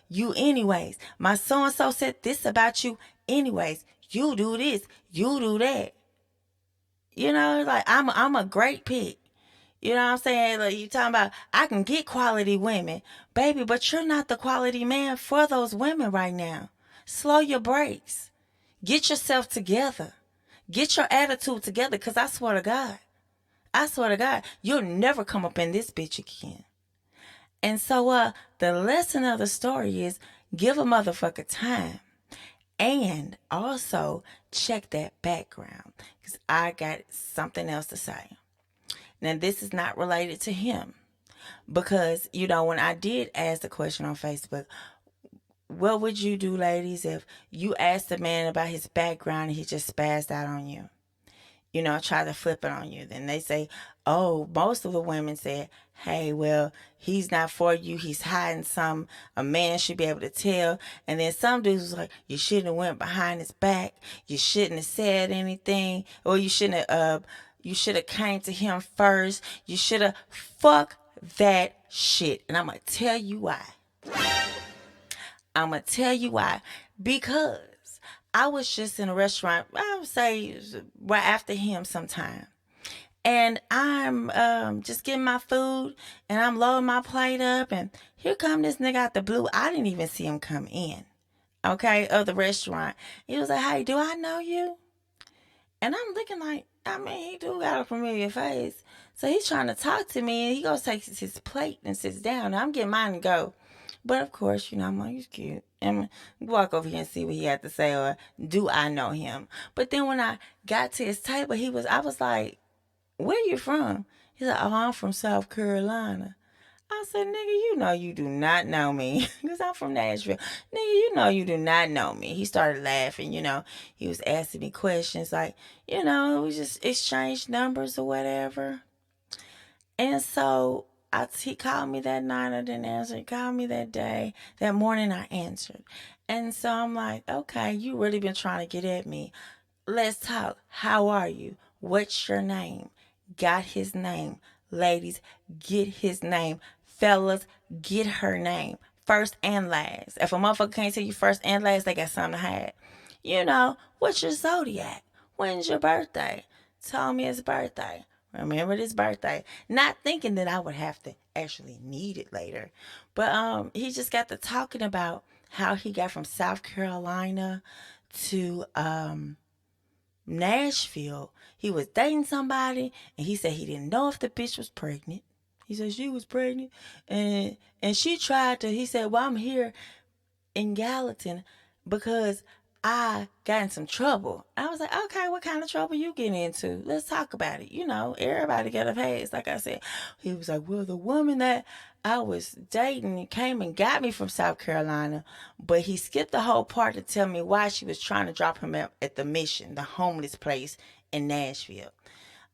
you anyways. My so-and-so said this about you anyways. You do this, you do that. Like I'm a great pick. You know what I'm saying? Like, you talking about, I can get quality women. Baby, but you're not the quality man for those women right now. Slow your brakes. Get yourself together. Get your attitude together, because I swear to God, you'll never come up in this bitch again. And so the lesson of the story is, give a motherfucker time. And also check that background, because I got something else to say. Now, this is not related to him, because, when I did ask the question on Facebook, what would you do, ladies, if you asked a man about his background and he just spazzed out on you? Try to flip it on you. Then they say, oh, most of the women said, hey, well, he's not for you. He's hiding some. A man should be able to tell. And then some dudes was like, you shouldn't have went behind his back. You shouldn't have said anything. Or you should have came to him first. You should have, fuck that shit. And I'm going to tell you why. Because I was just in a restaurant, I would say right after him sometime. And I'm just getting my food, and I'm loading my plate up, and here come this nigga out the blue. I didn't even see him come in, of the restaurant. He was like, hey, do I know you? And I'm looking like, he do got a familiar face. So he's trying to talk to me, and he goes take his plate and sits down. And I'm getting mine to go. But of course, I'm like, he's cute. And walk over here and see what he had to say, or do I know him? But then when I got to his table, I was like, where you from? He's like, oh, I'm from South Carolina. I said, nigga, you do not know me. Because I'm from Nashville. Nigga, you do not know me. He started laughing, He was asking me questions like, we just exchanged numbers or whatever. And so he called me that night. I didn't answer. He called me that day. That morning, I answered. And so I'm like, okay, you really been trying to get at me. Let's talk. How are you? What's your name? Got his name. Ladies, get his name. Fellas, get her name. First and last. If a motherfucker can't tell you first and last, they got something to hide. What's your zodiac? When's your birthday? Told me his birthday. Remember this birthday. Not thinking that I would have to actually need it later. But he just got to talking about how he got from South Carolina to Nashville. He was dating somebody, and he said he didn't know if the bitch was pregnant. He said she was pregnant, and she tried to. He said, "Well, I'm here in Gallatin because I got in some trouble." I was like, "Okay, what kind of trouble you getting into? Let's talk about it." Everybody got a past. Like I said, he was like, "Well, the woman that I was dating came and got me from South Carolina, but he skipped the whole part to tell me why she was trying to drop him at the Mission, the homeless place in Nashville."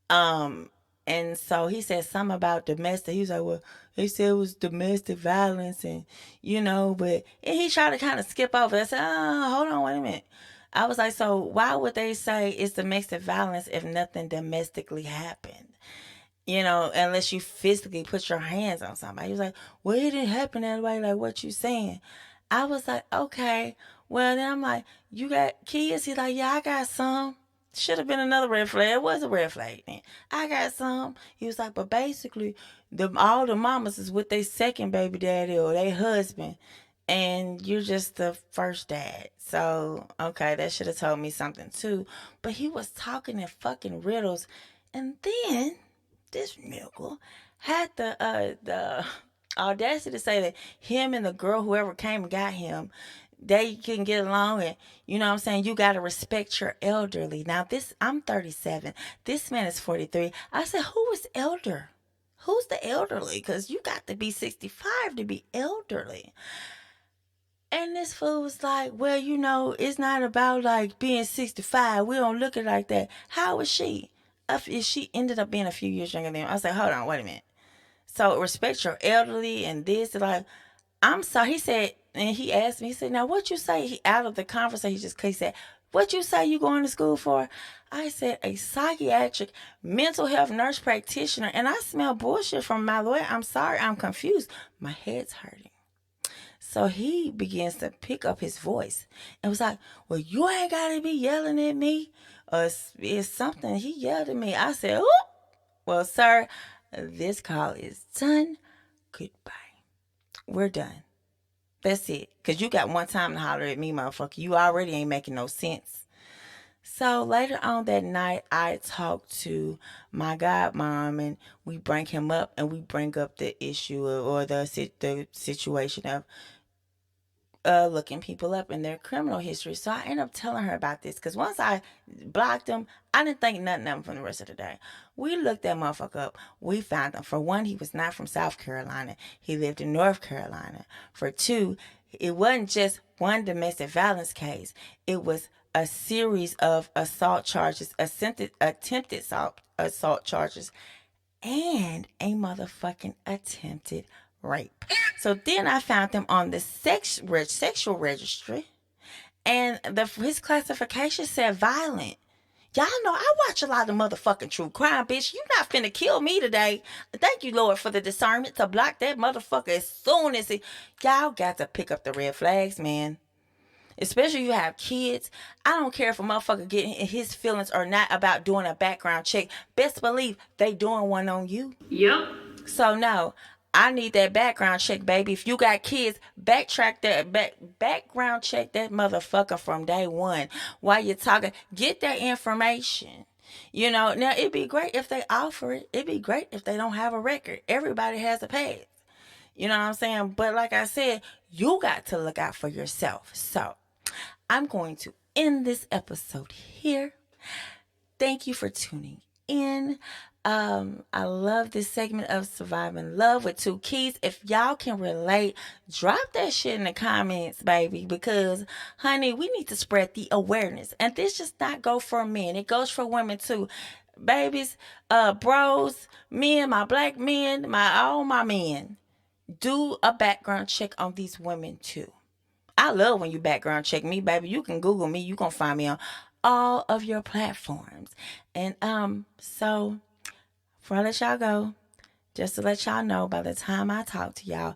Um, and so he said something about domestic. He was like, well, they said it was domestic violence, and and he tried to kind of skip over. I said, oh, hold on, wait a minute. I was like, so why would they say it's domestic violence if nothing domestically happened? Unless you physically put your hands on somebody. He was like, well, it didn't happen that way, like what you saying. I was like, okay. Well, then I'm like, you got kids? He's like, yeah, I got some. Should have been another red flag. It was a red flag then. I got some. He was like, but basically, all the mamas is with their second baby daddy or their husband, and you're just the first dad. So, okay, that should have told me something too. But he was talking in fucking riddles. And then this nigga had the audacity to say that him and the girl, whoever came and got him, they couldn't get along, and what I'm saying, you got to respect your elderly. Now I'm 37, this man is 43. I said, who is elder? Who's the elderly? Because you got to be 65 to be elderly. And this fool was like, well, it's not about like being 65. We don't look at it like that. How is she? If she ended up being a few years younger than him. I was like, hold on, wait a minute. So respect your elderly and this. Like, I'm sorry. He said, and he asked me, he said, now what you say? He out of the conversation, he said, what you say you going to school for? I said, a psychiatric mental health nurse practitioner. And I smell bullshit from my lawyer. I'm sorry, I'm confused. My head's hurting. So he begins to pick up his voice and was like, well, you ain't got to be yelling at me. It's something. He yelled at me. I said, oh, well, sir, this call is done. Goodbye. We're done. That's it. Because you got one time to holler at me, motherfucker. You already ain't making no sense. So later on that night, I talked to my godmom, and we bring him up, and we bring up the issue or the situation of looking people up in their criminal history. So I ended up telling her about this because once I blocked him, I didn't think nothing of him from the rest of the day. We looked that motherfucker up. We found him. For one, he was not from South Carolina. He lived in North Carolina. For two, it wasn't just one domestic violence case. It was a series of assault charges, attempted assault charges, and a motherfucking attempted rape. So then I found him on the sexual registry, and his classification said violent. Y'all know I watch a lot of motherfucking true crime, bitch. You not finna kill me today. Thank you, Lord, for the discernment to block that motherfucker as soon as y'all got to pick up the red flags, man. Especially if you have kids. I don't care if a motherfucker getting his feelings or not about doing a background check. Best believe they doing one on you. Yep. So no, I need that background check, baby. If you got kids, background check that motherfucker from day one. While you're talking, get that information. Now it'd be great if they offer it. It'd be great if they don't have a record. Everybody has a pass. You know what I'm saying? But like I said, you got to look out for yourself. So I'm going to end this episode here. Thank you for tuning in. I love this segment of Surviving Love with Two Keys. If y'all can relate, drop that shit in the comments, baby, because, honey, we need to spread the awareness. And this just not go for men. It goes for women, too. Babies, bros, men, my black men, all my men. Do a background check on these women, too. I love when you background check me, baby. You can Google me. You gonna find me on all of your platforms. And so before I let y'all go, just to let y'all know, by the time I talk to y'all,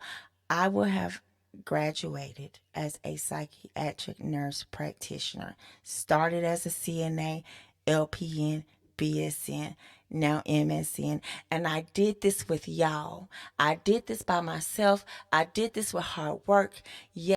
I will have graduated as a psychiatric nurse practitioner. Started as a CNA, LPN, BSN, now MSN. And I did this with y'all. I did this by myself. I did this with hard work.